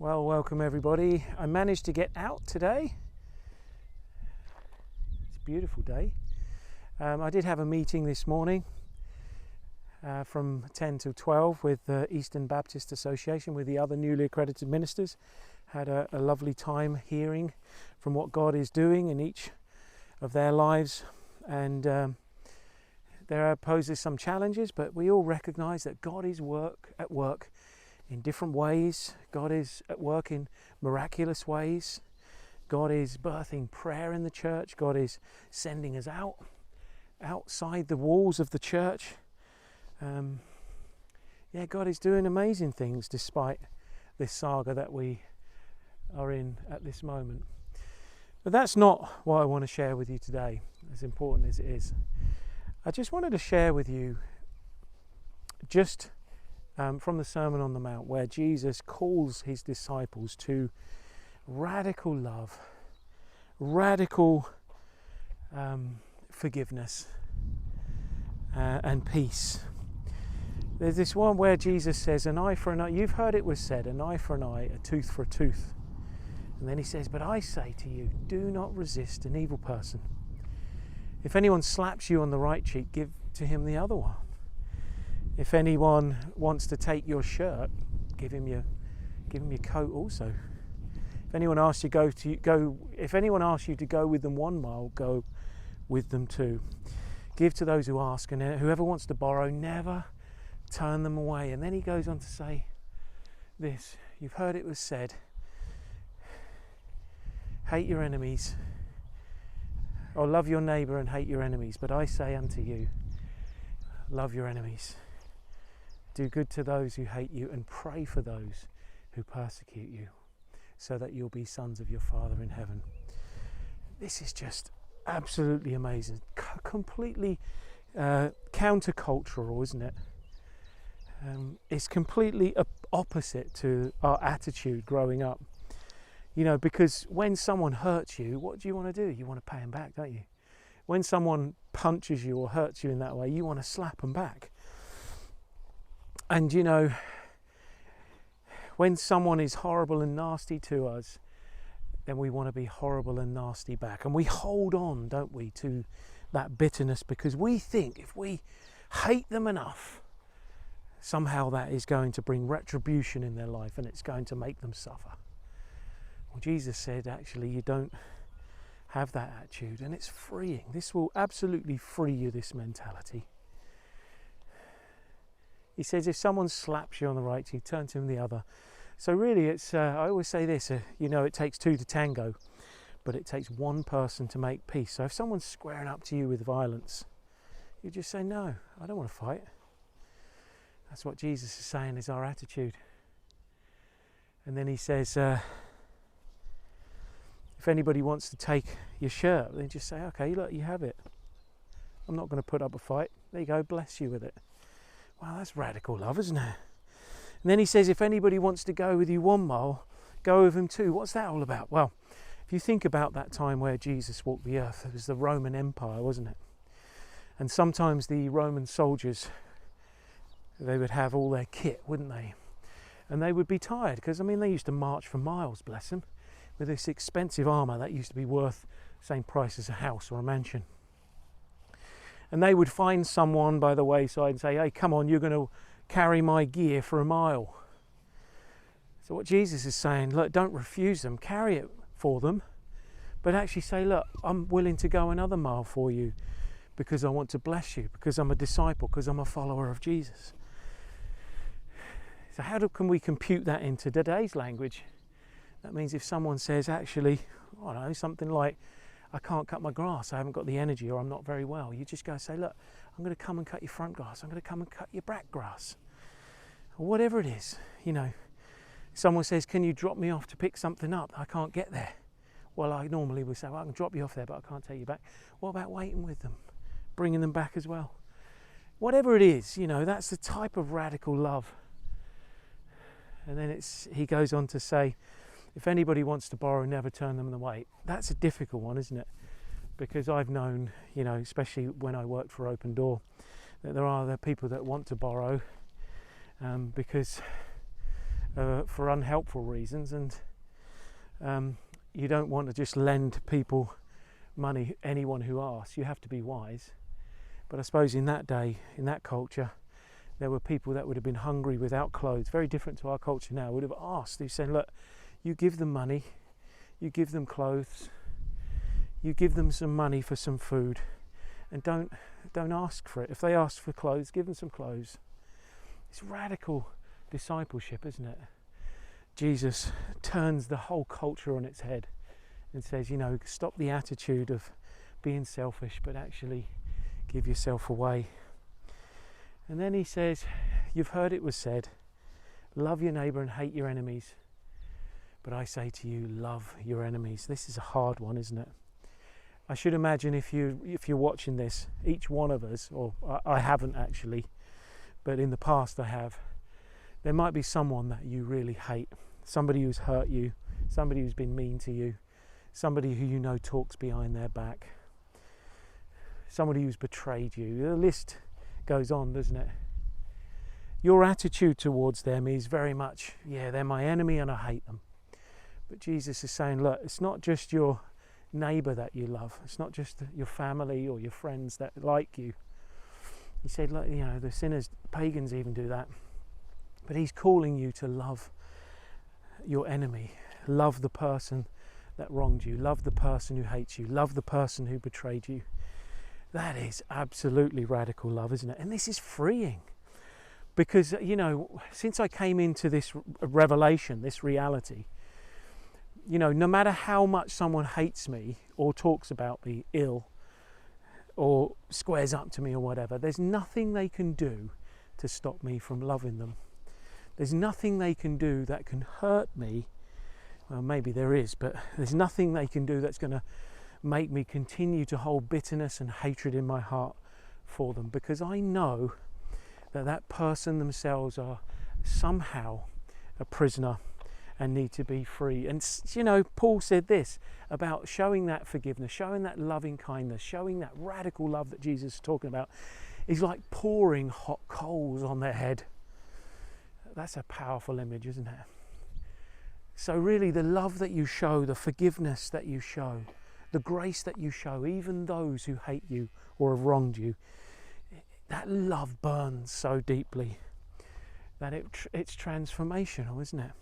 Well, welcome everybody. I managed to get out today. It's a beautiful day. I did have a meeting this morning from 10 till 12 with the Eastern Baptist Association, with the other newly accredited ministers. Had a lovely time hearing from what God is doing in each of their lives, and there poses some challenges, but we all recognise that God is at work in different ways. God is at work in miraculous ways. God is birthing prayer in the church. God is sending us outside the walls of the church. God is doing amazing things despite this saga that we are in at this moment. But that's not what I want to share with you today, as important as it is. I just wanted to share with you from the Sermon on the Mount, where Jesus calls his disciples to radical love, radical forgiveness and peace. There's this one where Jesus says, an eye for an eye. You've heard it was said, an eye for an eye, a tooth for a tooth. And then he says, but I say to you, do not resist an evil person. If anyone slaps you on the right cheek, give to him the other one. If anyone wants to take your shirt, give him your coat also. If anyone asks you to go with them 1 mile, go with them 2. Give to those who ask, and whoever wants to borrow, never turn them away. And then he goes on to say this: you've heard it was said, hate your enemies, or love your neighbour and hate your enemies. But I say unto you, love your enemies. Do good to those who hate you, and pray for those who persecute you, so that you'll be sons of your Father in heaven. This is just absolutely amazing. Completely countercultural, isn't it? It's completely opposite to our attitude growing up. You know, because when someone hurts you, what do you want to do? You want to pay them back, don't you? When someone punches you or hurts you in that way, you want to slap them back. And you know, when someone is horrible and nasty to us, then we want to be horrible and nasty back. And we hold on, don't we, to that bitterness, because we think if we hate them enough, somehow that is going to bring retribution in their life and it's going to make them suffer. Well, Jesus said, actually, you don't have that attitude, and it's freeing. This will absolutely free you, this mentality. He says, if someone slaps you on the right cheek, turn to him the other. So really, it's I always say this, it takes 2 to tango, but it takes 1 person to make peace. So if someone's squaring up to you with violence, you just say, no, I don't want to fight. That's what Jesus is saying is our attitude. And then he says, if anybody wants to take your shirt, then just say, okay, look, you have it. I'm not going to put up a fight. There you go, bless you with it. Wow, that's radical love, isn't it? And then he says, if anybody wants to go with you 1 mile, go with him 2. What's that all about? Well, if you think about that time where Jesus walked the earth, it was the Roman Empire, wasn't it? And sometimes the Roman soldiers, they would have all their kit, wouldn't they? And they would be tired, because, they used to march for miles, bless them, with this expensive armour that used to be worth the same price as a house or a mansion. And they would find someone by the wayside and say, hey, come on, you're going to carry my gear for a mile. So what Jesus is saying, look, don't refuse them, carry it for them, but actually say, look, I'm willing to go another mile for you because I want to bless you, because I'm a disciple, because I'm a follower of Jesus. So how can we compute that into today's language? That means if someone says, actually, I don't know, something like, I can't cut my grass, I haven't got the energy, or I'm not very well, you just go and say, look, I'm going to come and cut your front grass, I'm going to come and cut your back grass, or whatever it is. Someone says, can you drop me off to pick something up? I can't get there. Well, I normally would say, well, I can drop you off there, but I can't take you back. What about waiting with them, bringing them back as well? Whatever it is, that's the type of radical love. And then he goes on to say, if anybody wants to borrow, never turn them away. That's a difficult one, isn't it? Because I've known, especially when I worked for Open Door, that there are people that want to borrow because for unhelpful reasons, and you don't want to just lend people money, anyone who asks. You have to be wise. But I suppose in that day, in that culture, there were people that would have been hungry without clothes, very different to our culture now, would have asked. He's saying, look, you give them money, you give them clothes, you give them some money for some food, and don't ask for it. If they ask for clothes, give them some clothes. It's radical discipleship, isn't it? Jesus turns the whole culture on its head and says, stop the attitude of being selfish, but actually give yourself away. And then he says, you've heard it was said, love your neighbour and hate your enemies. But I say to you, love your enemies. This is a hard one, isn't it? I should imagine if you're watching this, each one of us, or I haven't actually, but in the past I have, there might be someone that you really hate, somebody who's hurt you, somebody who's been mean to you, somebody who talks behind their back, somebody who's betrayed you. The list goes on, doesn't it? Your attitude towards them is very much, they're my enemy and I hate them. But Jesus is saying, look, it's not just your neighbour that you love. It's not just your family or your friends that like you. He said, look, the sinners, pagans even do that. But he's calling you to love your enemy. Love the person that wronged you. Love the person who hates you. Love the person who betrayed you. That is absolutely radical love, isn't it? And this is freeing. Because, since I came into this revelation, this reality, no matter how much someone hates me or talks about me ill or squares up to me or whatever, there's nothing they can do to stop me from loving them. There's nothing they can do that can hurt me. Well, maybe there is, but there's nothing they can do that's going to make me continue to hold bitterness and hatred in my heart for them, because I know that person themselves are somehow a prisoner and need to be free. And Paul said this about showing that forgiveness, showing that loving kindness, showing that radical love that Jesus is talking about is like pouring hot coals on their head. That's a powerful image, isn't it? So really, the love that you show, the forgiveness that you show, the grace that you show, even those who hate you or have wronged you, that love burns so deeply that it's transformational, isn't it?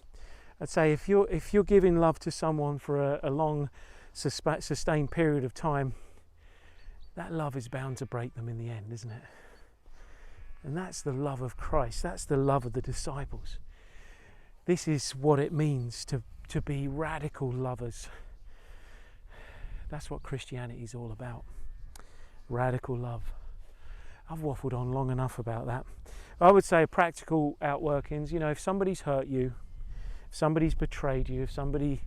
I'd say if you're giving love to someone for a long, sustained period of time, that love is bound to break them in the end, isn't it? And that's the love of Christ. That's the love of the disciples. This is what it means to be radical lovers. That's what Christianity is all about. Radical love. I've waffled on long enough about that. I would say practical outworkings. If somebody's hurt you, if somebody's betrayed you, if somebody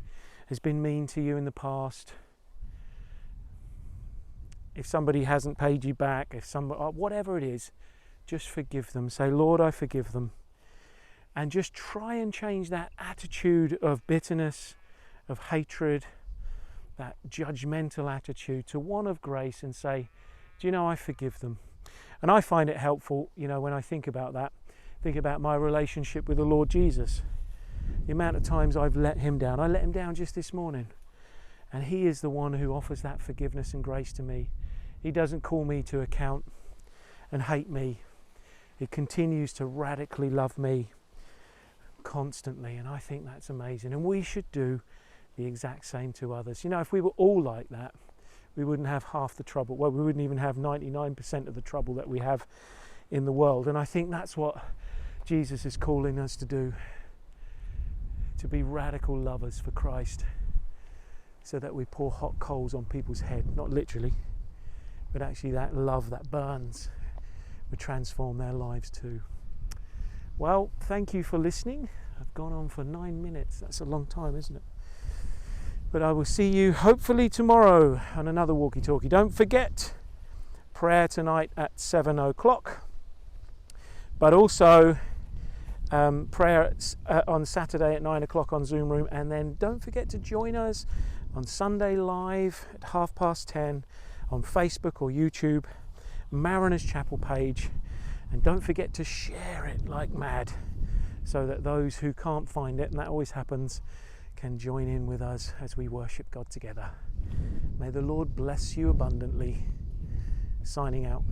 has been mean to you in the past, if somebody hasn't paid you back, whatever it is, just forgive them. Say, Lord, I forgive them. And just try and change that attitude of bitterness, of hatred, that judgmental attitude to one of grace, and say, I forgive them. And I find it helpful, when I think about that, think about my relationship with the Lord Jesus. The amount of times I've let him down. I let him down just this morning. And he is the one who offers that forgiveness and grace to me. He doesn't call me to account and hate me. He continues to radically love me constantly. And I think that's amazing. And we should do the exact same to others. If we were all like that, we wouldn't have half the trouble. Well, we wouldn't even have 99% of the trouble that we have in the world. And I think that's what Jesus is calling us to do, to be radical lovers for Christ, so that we pour hot coals on people's head, not literally, but actually that love that burns would transform their lives too. Well, thank you for listening. I've gone on for 9 minutes. That's a long time, isn't it? But I will see you hopefully tomorrow on another walkie-talkie. Don't forget, prayer tonight at 7 o'clock. But also prayer on Saturday at 9 o'clock on Zoom Room. And then don't forget to join us on Sunday live at 10:30 on Facebook or YouTube, Mariners Chapel page. And don't forget to share it like mad, so that those who can't find it, and that always happens, can join in with us as we worship God together. May the Lord bless you abundantly. Signing out.